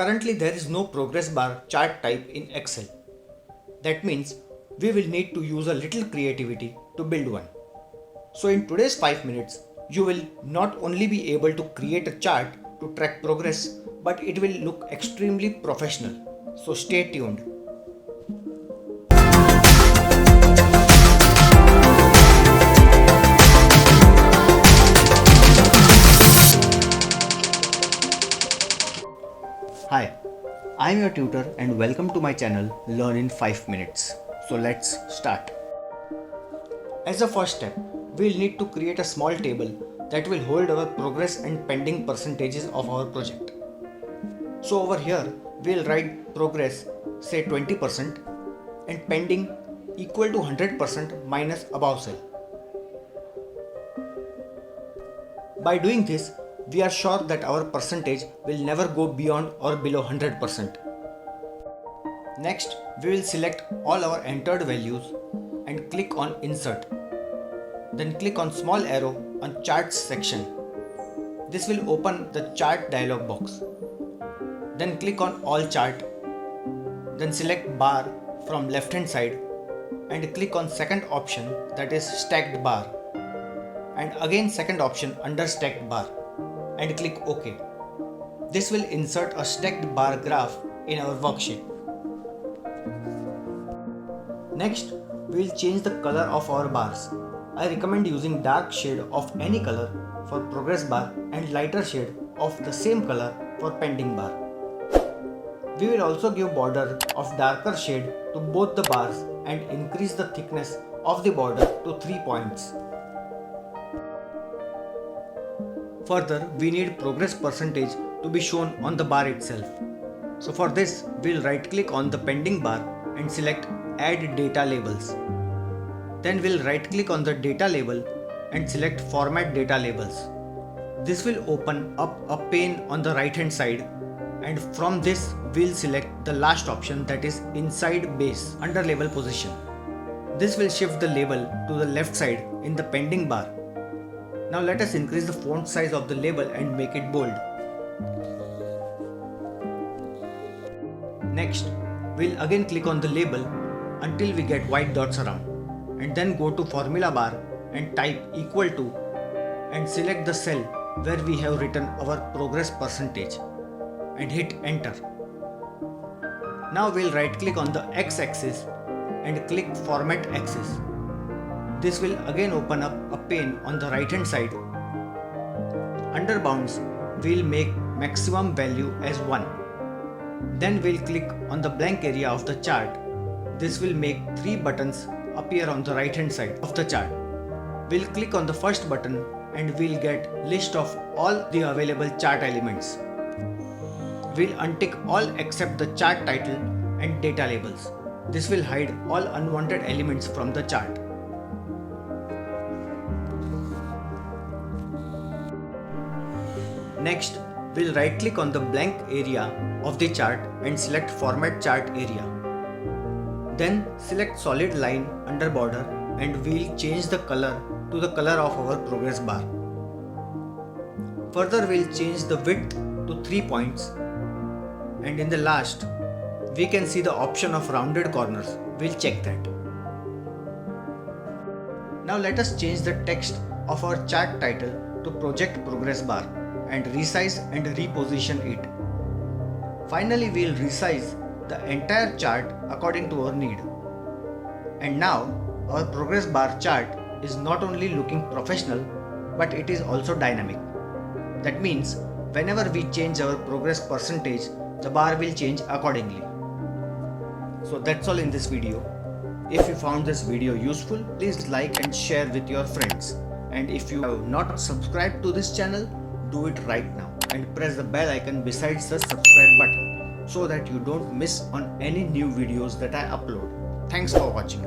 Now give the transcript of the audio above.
Currently there is no progress bar chart type in Excel. That means we will need to use a little creativity to build one. So in today's 5 minutes, you will not only be able to create a chart to track progress, but it will look extremely professional. So stay tuned. Hi, I am your tutor and welcome to my channel Learn in 5 minutes. So let's start. As a first step, we will need to create a small table that will hold our progress and pending percentages of our project. So over here, we will write progress, say 20%, and pending equal to 100% minus above cell. By doing this, we are sure that our percentage will never go beyond or below 100%. Next, we will select all our entered values and click on Insert. Then click on small arrow on Charts section. This will open the Chart dialog box. Then click on All Chart. Then select Bar from left hand side and click on second option, that is Stacked Bar. And again second option under Stacked Bar and click OK. This will insert a stacked bar graph in our worksheet. Next, we will change the color of our bars. I recommend using dark shade of any color for progress bar and lighter shade of the same color for pending bar. We will also give border of darker shade to both the bars and increase the thickness of the border to 3 points. Further, we need progress percentage to be shown on the bar itself. So for this, we'll right click on the pending bar and select Add Data Labels. Then we'll right click on the data label and select Format Data Labels. This will open up a pane on the right hand side, and from this we'll select the last option, that is Inside Base under Label Position. This will shift the label to the left side in the pending bar. Now let us increase the font size of the label and make it bold. Next, we'll again click on the label until we get white dots around, and then go to formula bar and type equal to and select the cell where we have written our progress percentage and hit enter. Now we'll right click on the x-axis and click format axis. This will again open up a pane on the right hand side. Under bounds, we'll make maximum value as 1. Then we'll click on the blank area of the chart. This will make 3 buttons appear on the right hand side of the chart. We'll click on the first button and we'll get list of all the available chart elements. We'll untick all except the chart title and data labels. This will hide all unwanted elements from the chart. Next, we'll right click on the blank area of the chart and select Format Chart Area. Then select solid line under border and we'll change the color to the color of our progress bar. Further, we'll change the width to 3 points, and in the last, we can see the option of rounded corners. We'll check that. Now let us change the text of our chart title to Project Progress Bar and resize and reposition it. Finally, we'll resize the entire chart according to our need. And now, our progress bar chart is not only looking professional, but it is also dynamic. That means, whenever we change our progress percentage, the bar will change accordingly. So that's all in this video. If you found this video useful, please like and share with your friends. And if you have not subscribed to this channel, do it right now and press the bell icon besides the subscribe button so that you don't miss on any new videos that I upload. Thanks for watching.